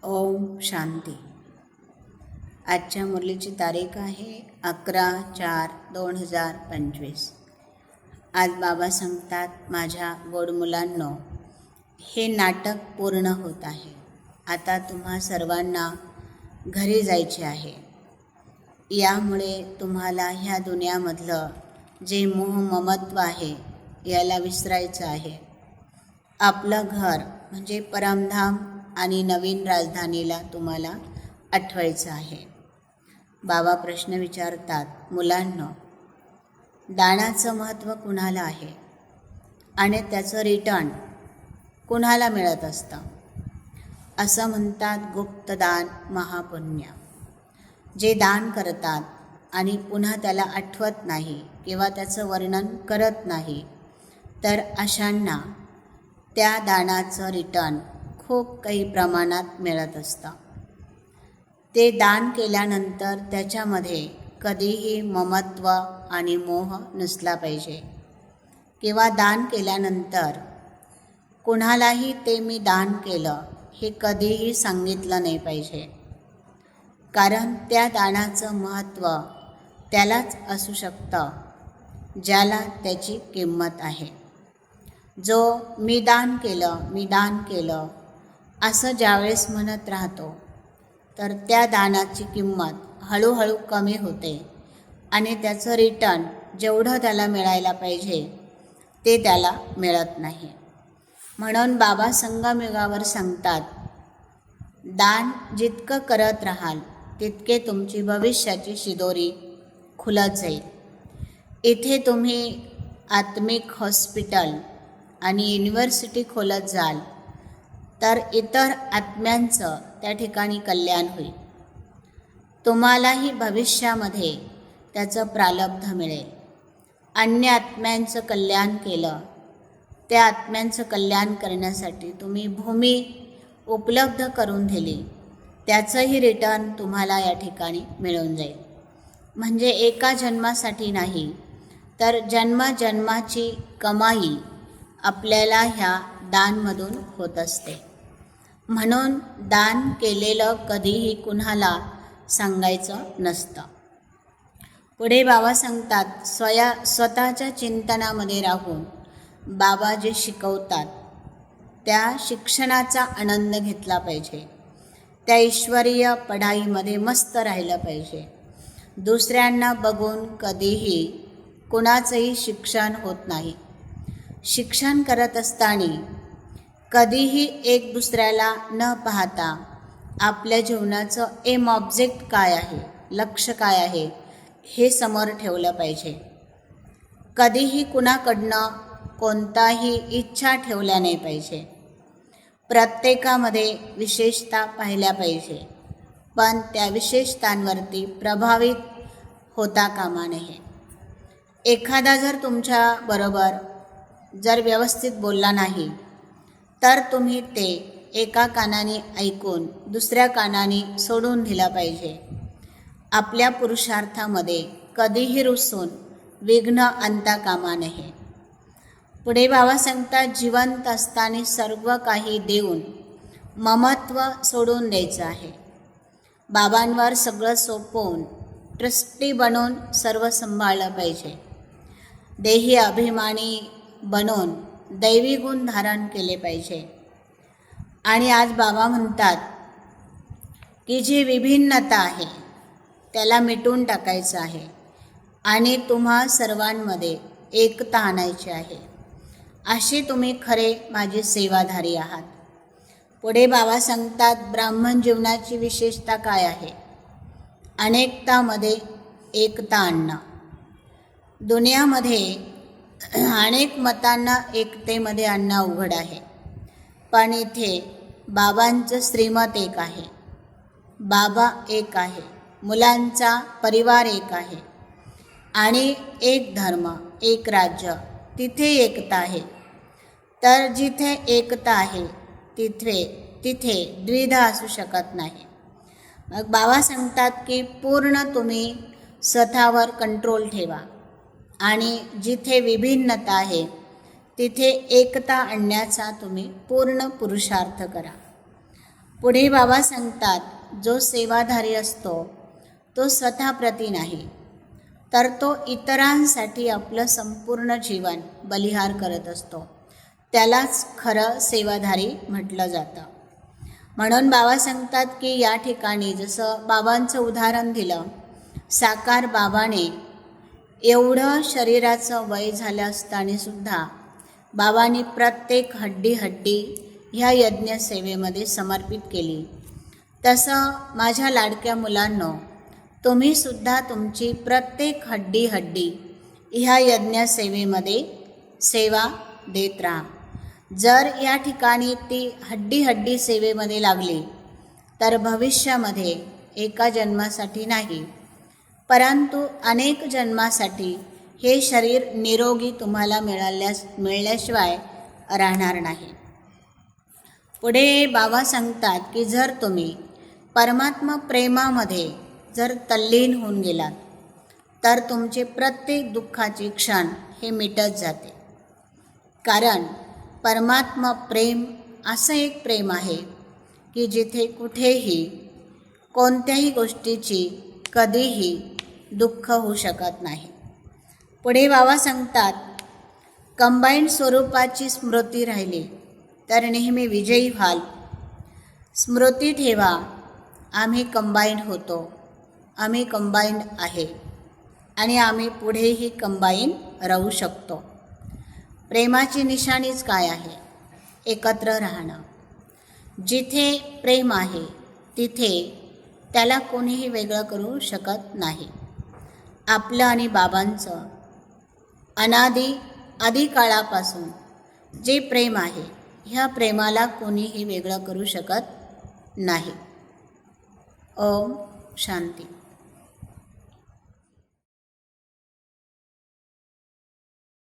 ओम शांती. आजच्या मुरलीची तारीख आहे 11/4/2025. आज बाबा सांगतात, माझ्या गोड मुलांनो, हे नाटक पूर्ण होत आहे. आता तुम्हा सर्वांना घरी जायचे आहे. यामुळे तुम्हाला ह्या दुनियामधलं जे मोह ममत्व आहे याला विसरायचं आहे. आपलं घर म्हणजे परमधाम आणि नवीन राजधानीला तुम्हाला आठवायचं आहे. बाबा प्रश्न विचारतात, मुलांनो, दानाचं महत्त्व कुणाला आहे आणि त्याचं रिटर्न कुणाला मिळत असतं? असं म्हणतात, गुप्त दान महापुण्य. जे दान करतात आणि पुन्हा त्याला आठवत नाही किंवा त्याचं वर्णन करत नाही, तर अशांना त्या दानाचं रिटर्न खूप काही प्रमाणात मिळत असतं. ते दान केल्यानंतर त्याच्यामध्ये कधीही ममत्व आणि मोह नसला पाहिजे. किंवा दान केल्यानंतर कुणालाही ते मी दान केलं हे कधीही सांगितलं नाही पाहिजे. कारण त्या दानाचं महत्त्व त्यालाच असू शकतं ज्याला त्याची किंमत आहे. जो मी दान केलं असं ज्यावेळेस म्हणत राहतो, तर त्या दानाची किंमत हळूहळू कमी होते आणि त्याचं रिटर्न जेवढं त्याला मिळायला पाहिजे ते त्याला मिळत नाही. म्हणून बाबा संगमयुगावर सांगतात, दान जितकं करत राहाल तितके तुमची भविष्याची शिदोरी खुलत जाईल. इथे तुम्ही आत्मिक हॉस्पिटल आणि युनिव्हर्सिटी खोलत जाल तर इतर आत्म्यांचं त्या ठिकाणी कल्याण होईल. तुम्हालाही भविष्यामध्ये त्याचं प्रारब्ध मिळेल. अन्य आत्म्यांचं कल्याण केलं, त्या आत्म्यांचं कल्याण करण्यासाठी तुम्ही भूमी उपलब्ध करून दिली, त्याचंही रिटर्न तुम्हाला या ठिकाणी मिळून जाईल. म्हणजे एका जन्मासाठी नाही, तर जन्मजन्माची कमाई आपल्याला ह्या दानमधून होत असते. म्हणून दान केलेलं कधीही कुणाला सांगायचं नसतं. पुढे बाबा सांगतात, स्वतःच्या चिंतनामध्ये राहून बाबा जे शिकवतात त्या शिक्षणाचा आनंद घेतला पाहिजे. त्या ईश्वरीय पढाईमध्ये मस्त राहिलं पाहिजे. दुसऱ्यांना बघून कधीही कुणाचंही शिक्षण होत नाही. शिक्षण करत असताना कधीही एक दुसऱ्याला न पाहता आपल्या जीवनाचं एम ऑब्जेक्ट काय आहे, लक्ष काय आहे हे समोर ठेवलं पाहिजे. कधीही कुणाकडनं कोणताही इच्छा ठेवल्या नाही पाहिजे. प्रत्येकामध्ये विशेषता पाहिल्या पाहिजे, पण त्या विशेषतांवरती प्रभावित होता कामा नये. एखादा जर तुमच्याबरोबर जर व्यवस्थित बोलला नाही तर तुम्ही ते एका कानाने ऐकून दुसऱ्या कानाने सोडून दिला पाहिजे. आपल्या पुरुषार्थामध्ये कधीही रुसून विघ्न आणता कामा नये. पुढे बाबा सांगतात, जिवंत असताना सर्व काही देऊन ममत्व सोडून द्यायचं आहे. बाबांवर सगळं सोपवून ट्रस्टी बनवून सर्व सांभाळलं पाहिजे. देही अभिमानी बनवून दैवी गुण धारण केले पाहिजे. आणि आज बाबा म्हणतात की जी विभिन्नता आहे त्याला मिटून टाकायचं आहे आणि तुम्हा सर्वांमध्ये एकता आणायची आहे. अशी तुम्ही खरे माझे सेवाधारी आहात. पुढे बाबा सांगतात, ब्राह्मण जीवनाची विशेषता काय आहे? अनेकतामध्ये एकता आणणं. दुनियामध्ये अनेक मतांना एकतेमध्ये आणणं अवघड आहे, पण इथे बाबांचं श्रीमत एक आहे. बाबा एक आहे, मुलांचा परिवार एक आहे आणि एक धर्म, एक राज्य, तिथे एकता आहे. तर जिथे एकता आहे तिथे द्विधा असू शकत नाही. मग बाबा सांगतात की पूर्ण तुम्ही स्वतःवर कंट्रोल ठेवा आणि जिथे विभिन्नता आहे तिथे एकता आणण्याचा तुम्ही पूर्ण पुरुषार्थ करा. पुढे बाबा सांगतात, जो सेवाधारी असतो तो स्वतःप्रती नाही, तर तो इतरांसाठी आपलं संपूर्ण जीवन बलिहार करत असतो. त्यालाच खरं सेवाधारी म्हटलं जातं. म्हणून बाबा सांगतात की या ठिकाणी जसं बाबांचं उदाहरण दिलं, साकार बाबाने एवढं शरीराचं वय झालं असतानासुद्धा बाबांनी प्रत्येक हड्डी ह्या यज्ञसेवेमध्ये समर्पित केली. तसं माझ्या लाडक्या मुलांनो, तुम्हीसुद्धा तुमची प्रत्येक हड्डी ह्या यज्ञसेवेमध्ये सेवा देत राहा. जर या ठिकाणी ती हड्डी सेवेमध्ये लागली तर भविष्यामध्ये एका जन्मासाठी नाही, परंतु अनेक जन्मासाठी हे शरीर निरोगी तुम्हाला मिळाल्याशिवाय राहणार नाही. पुढे बाबा सांगतात की जर तुम्ही परमात्मा प्रेमामध्ये जर तल्लीन होऊन गेलात तर तुमचे प्रत्येक दुःखाचे क्षण हे मिटत जाते. कारण परमात्मा प्रेम असं एक प्रेम आहे की जिथे कुठेही कोणत्याही गोष्टीची कधीही दुःख होऊ शकत नाही. पुढे बाबा सांगतात, कंबाईंड स्वरूपाची स्मृती राहिली तर नेहमी विजयी व्हाल. स्मृती ठेवा, आम्ही कंबाईंड होतो, आम्ही कंबाईंड आहे आणि आम्ही पुढेही कंबाईंड राहू शकतो. प्रेमाची निशाणीच काय आहे? एकत्र राहणं. जिथे प्रेम आहे तिथे त्याला कोणीही वेगळं करू शकत नाही. आपलं आणि बाबांचं आदिकाळापासून जे प्रेम आहे, ह्या प्रेमाला कोणीही वेगळं करू शकत नाही. ओम शांती.